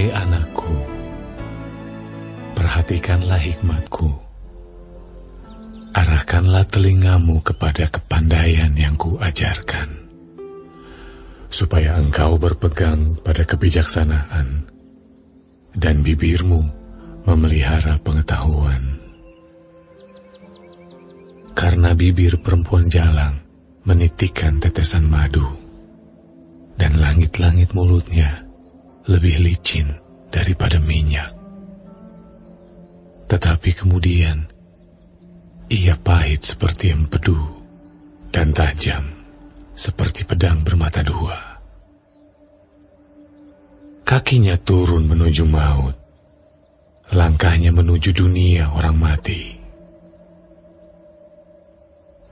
Hai anakku, perhatikanlah hikmatku. Arahkanlah telingamu kepada kepandaian yang kuajarkan, supaya engkau berpegang pada kebijaksanaan dan bibirmu memelihara pengetahuan. Karena bibir perempuan jalang menitikkan tetesan madu, dan langit-langit mulutnya lebih licin daripada minyak. Tetapi kemudian ia pahit seperti empedu dan tajam seperti pedang bermata dua. Kakinya turun menuju maut, langkahnya menuju dunia orang mati.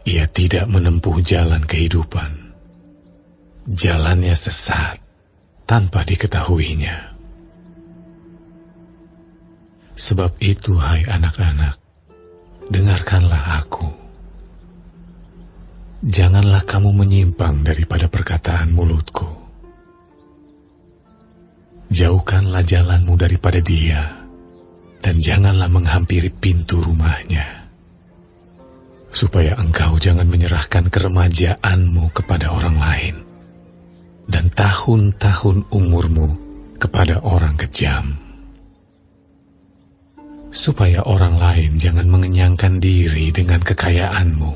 Ia tidak menempuh jalan kehidupan. Jalannya sesat tanpa diketahuinya. Sebab itu, hai anak-anak, dengarkanlah aku. Janganlah kamu menyimpang daripada perkataan mulutku. Jauhkanlah jalanmu daripada dia, dan janganlah menghampiri pintu rumahnya, supaya engkau jangan menyerahkan keremajaanmu kepada orang lain, dan tahun-tahun umurmu kepada orang kejam. Supaya orang lain jangan mengenyangkan diri dengan kekayaanmu,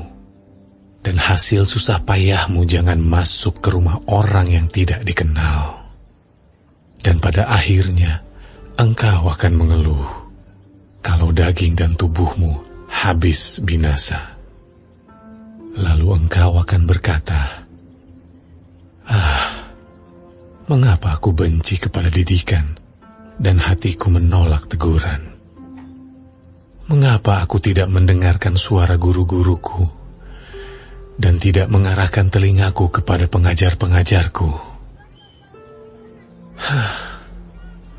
dan hasil susah payahmu jangan masuk ke rumah orang yang tidak dikenal. Dan pada akhirnya engkau akan mengeluh kalau daging dan tubuhmu habis binasa. Lalu engkau akan berkata, mengapa aku benci kepada didikan dan hatiku menolak teguran? Mengapa aku tidak mendengarkan suara guru-guruku dan tidak mengarahkan telingaku kepada pengajar-pengajarku?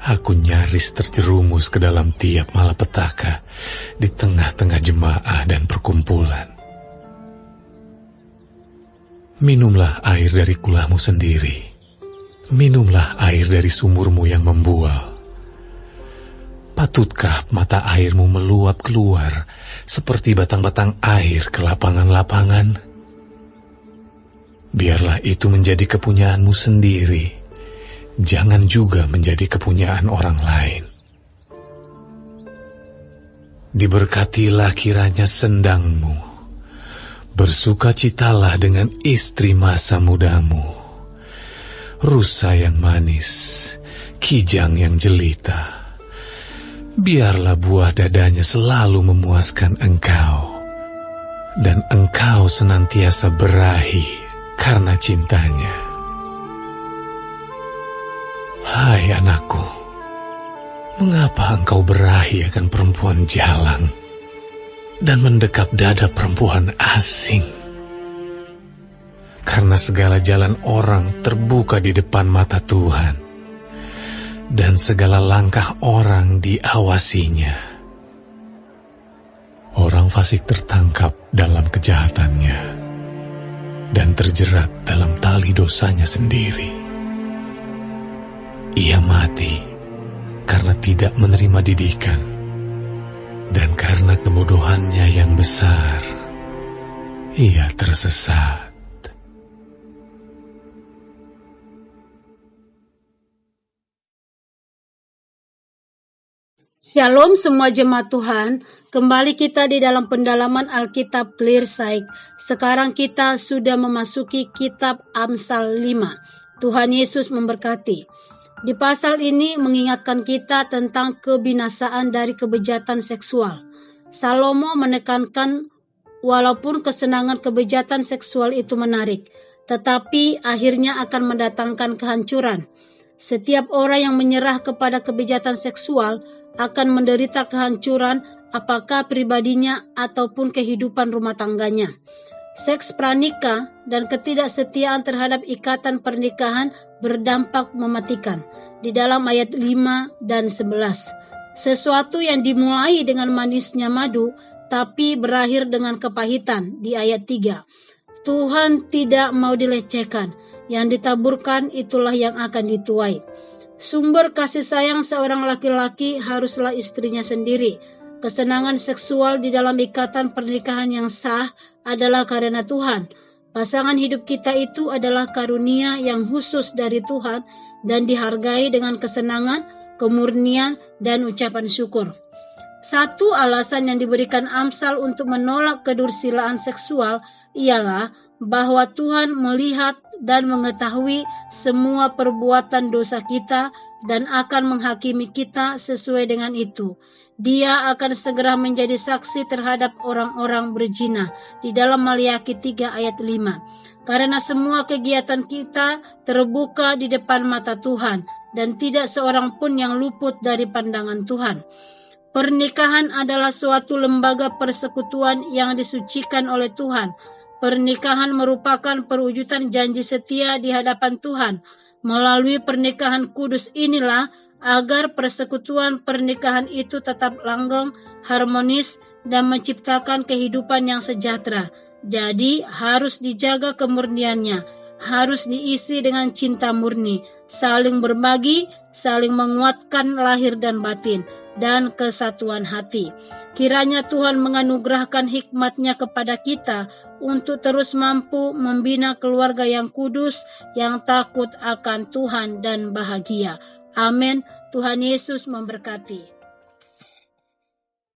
Aku nyaris terjerumus ke dalam tiap malapetaka di tengah-tengah jemaah dan perkumpulan. Minumlah air dari kulahmu sendiri. Minumlah air dari sumurmu yang membual. Patutkah mata airmu meluap keluar seperti batang-batang air ke lapangan-lapangan? Biarlah itu menjadi kepunyaanmu sendiri. Jangan juga menjadi kepunyaan orang lain. Diberkatilah kiranya sendangmu. Bersukacitalah dengan istri masa mudamu, rusa yang manis, kijang yang jelita. Biarlah buah dadanya selalu memuaskan engkau, dan engkau senantiasa berahi karena cintanya. Hai anakku, mengapa engkau berahi akan perempuan jalang dan mendekap dada perempuan asing? Karena segala jalan orang terbuka di depan mata Tuhan, dan segala langkah orang diawasinya. Orang fasik tertangkap dalam kejahatannya, dan terjerat dalam tali dosanya sendiri. Ia mati karena tidak menerima didikan, dan karena kebodohannya yang besar, ia tersesat. Shalom semua jemaat Tuhan, kembali kita di dalam pendalaman Alkitab Clear Sight. Sekarang kita sudah memasuki kitab Amsal 5. Tuhan Yesus memberkati. Di pasal ini mengingatkan kita tentang kebinasaan dari kebejatan seksual. Salomo menekankan walaupun kesenangan kebejatan seksual itu menarik, tetapi akhirnya akan mendatangkan kehancuran. Setiap orang yang menyerah kepada kebejatan seksual akan menderita kehancuran, apakah pribadinya ataupun kehidupan rumah tangganya. Seks pranikah dan ketidaksetiaan terhadap ikatan pernikahan berdampak mematikan di dalam ayat 5 dan 11. Sesuatu yang dimulai dengan manisnya madu tapi berakhir dengan kepahitan di ayat 3. Tuhan tidak mau dilecehkan, yang ditaburkan itulah yang akan dituai. Sumber kasih sayang seorang laki-laki haruslah istrinya sendiri. Kesenangan seksual di dalam ikatan pernikahan yang sah adalah karena Tuhan. Pasangan hidup kita itu adalah karunia yang khusus dari Tuhan dan dihargai dengan kesenangan, kemurnian, dan ucapan syukur. Satu alasan yang diberikan Amsal untuk menolak kedursilaan seksual ialah bahwa Tuhan melihat dan mengetahui semua perbuatan dosa kita dan akan menghakimi kita sesuai dengan itu. Dia akan segera menjadi saksi terhadap orang-orang berzina di dalam Maliaki 3 ayat 5. Karena semua kegiatan kita terbuka di depan mata Tuhan dan tidak seorang pun yang luput dari pandangan Tuhan. Pernikahan adalah suatu lembaga persekutuan yang disucikan oleh Tuhan. Pernikahan merupakan perwujudan janji setia di hadapan Tuhan. Melalui pernikahan kudus inilah agar persekutuan pernikahan itu tetap langgeng, harmonis, dan menciptakan kehidupan yang sejahtera. Jadi harus dijaga kemurniannya, harus diisi dengan cinta murni, saling berbagi, saling menguatkan lahir dan batin, dan kesatuan hati. Kiranya Tuhan menganugerahkan hikmat-Nya kepada kita untuk terus mampu membina keluarga yang kudus, yang takut akan Tuhan dan bahagia. Amin. Tuhan Yesus memberkati.